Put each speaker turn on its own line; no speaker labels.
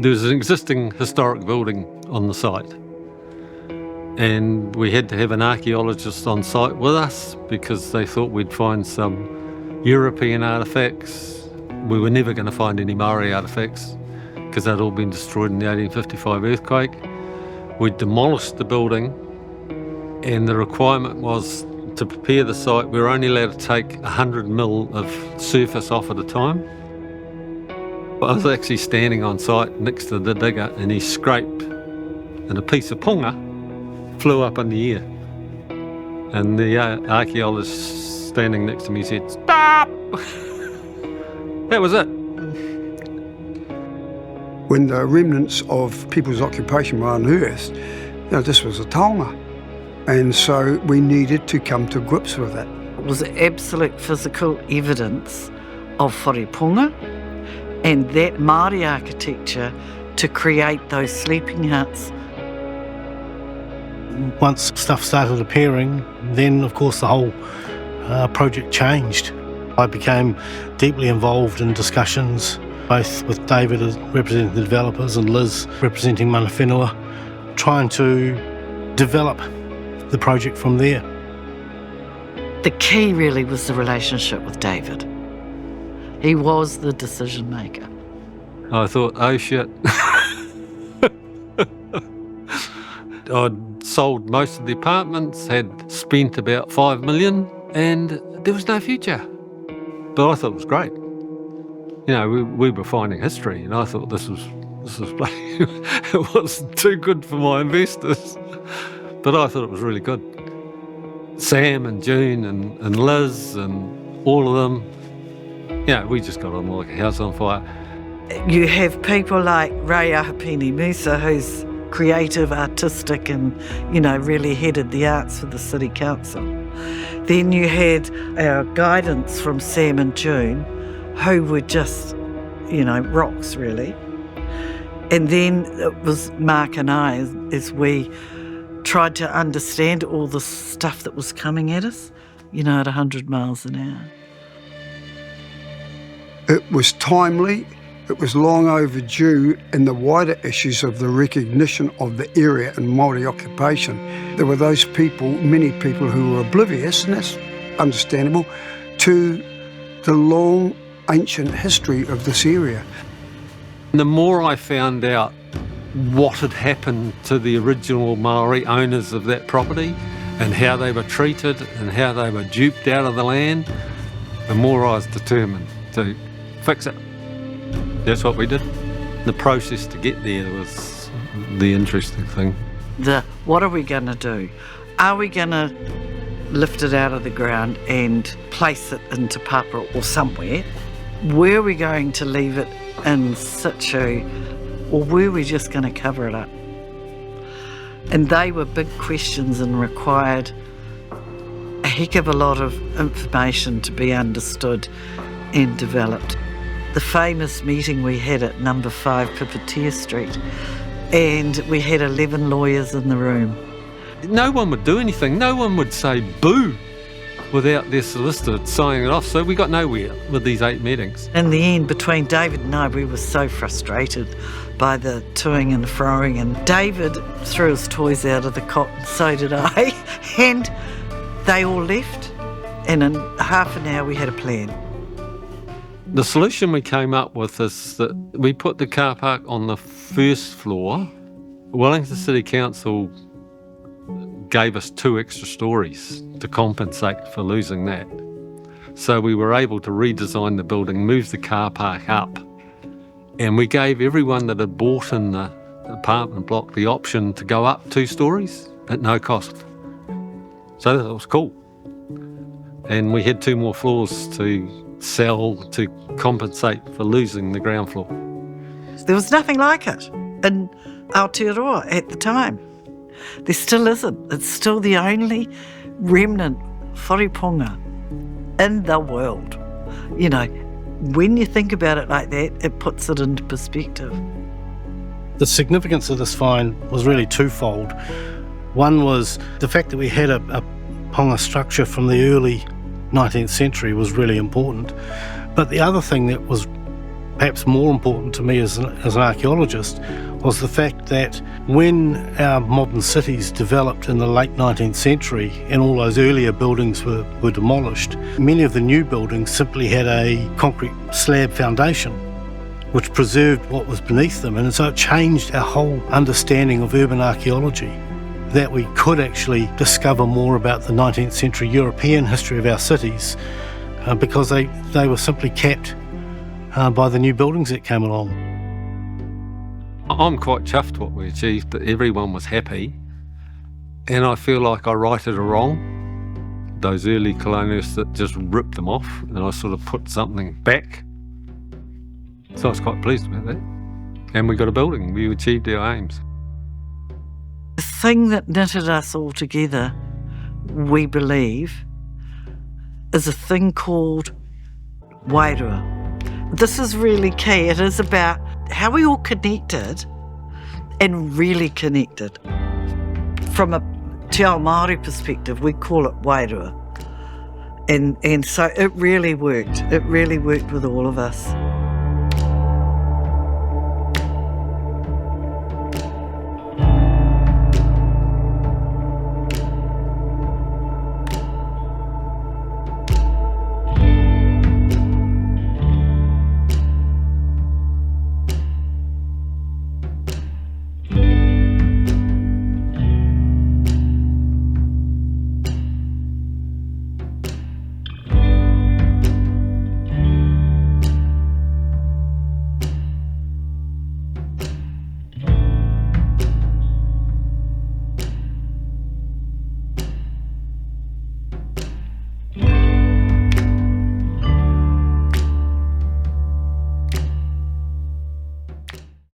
There was an existing historic building on the site, and we had to have an archaeologist on site with us because they thought we'd find some European artefacts. We were never going to find any Maori artefacts because they'd all been destroyed in the 1855 earthquake. We demolished the building, and the requirement was to prepare the site, we were only allowed to take 100 mil of surface off at a time. I was actually standing on site next to the digger, and he scraped, and a piece of punga flew up in the air. And the archaeologist standing next to me said, "Stop!" That was it.
When the remnants of people's occupation were unearthed, this was a taonga. And so we needed to come to grips with it.
It was absolute physical evidence of wharepunga and that Māori architecture to create those sleeping huts.
Once stuff started appearing, then of course the whole project changed. I became deeply involved in discussions, both with David as representing the developers and Liz representing mana whenua, trying to develop the project from there.
The key really was the relationship with David. He was the decision maker.
I thought, oh shit. I'd sold most of the apartments, had spent about 5 million, and there was no future. But I thought it was great. We were finding history, and I thought this was it wasn't too good for my investors. But I thought it was really good. Sam and June and Liz and all of them, we just got on like a house on fire.
You have people like Ray Ahapini Musa, who's creative, artistic and, really headed the arts for the City Council. Then you had our guidance from Sam and June, who were just, rocks really. And then it was Mark and I as we tried to understand all the stuff that was coming at us, at 100 miles an hour.
It was timely, it was long overdue in the wider issues of the recognition of the area and Māori occupation. There were those people, many people who were oblivious, and that's understandable, to the long ancient history of this area.
The more I found out what had happened to the original Maori owners of that property and how they were treated and how they were duped out of the land, the more I was determined to fix it. That's what we did. The process to get there was the interesting thing.
What are we going to do? Are we going to lift it out of the ground and place it into Papua or somewhere? Were we going to leave it in situ, or were we just going to cover it up? And they were big questions and required a heck of a lot of information to be understood and developed. The famous meeting we had at number 5 Pouhere Street, and we had 11 lawyers in the room.
No one would do anything. No one would say boo without their solicitor signing it off. So we got nowhere with these 8 meetings.
In the end, between David and I, we were so frustrated by the toing and froing, and David threw his toys out of the cot, and so did I, and they all left, and in half an hour we had a plan.
The solution we came up with is that we put the car park on the first floor. Wellington City Council gave us 2 extra stories to compensate for losing that. So we were able to redesign the building, move the car park up, and we gave everyone that had bought in the apartment block the option to go up 2 stories at no cost. So that was cool. And we had 2 more floors to sell to compensate for losing the ground floor.
There was nothing like it in Aotearoa at the time. There still isn't. It's still the only remnant wharepunga in the world. When you think about it like that, it puts it into perspective.
The significance of this find was really twofold. One was the fact that we had a ponga structure from the early 19th century was really important. But the other thing that was perhaps more important to me as an archaeologist, was the fact that when our modern cities developed in the late 19th century and all those earlier buildings were demolished, many of the new buildings simply had a concrete slab foundation which preserved what was beneath them, and so it changed our whole understanding of urban archaeology, that we could actually discover more about the 19th century European history of our cities because they were simply capped by the new buildings that came along.
I'm quite chuffed what we achieved, that everyone was happy, and I feel like I righted a wrong. Those early colonialists that just ripped them off, and I sort of put something back. So I was quite pleased about that. And we got a building, we achieved our aims.
The thing that knitted us all together, we believe, is a thing called Wharewaka. This is really key. It is about how we all connected and really connected. From a Te Ao Māori perspective, we call it Wharewaka. And so it really worked. It really worked with all of us.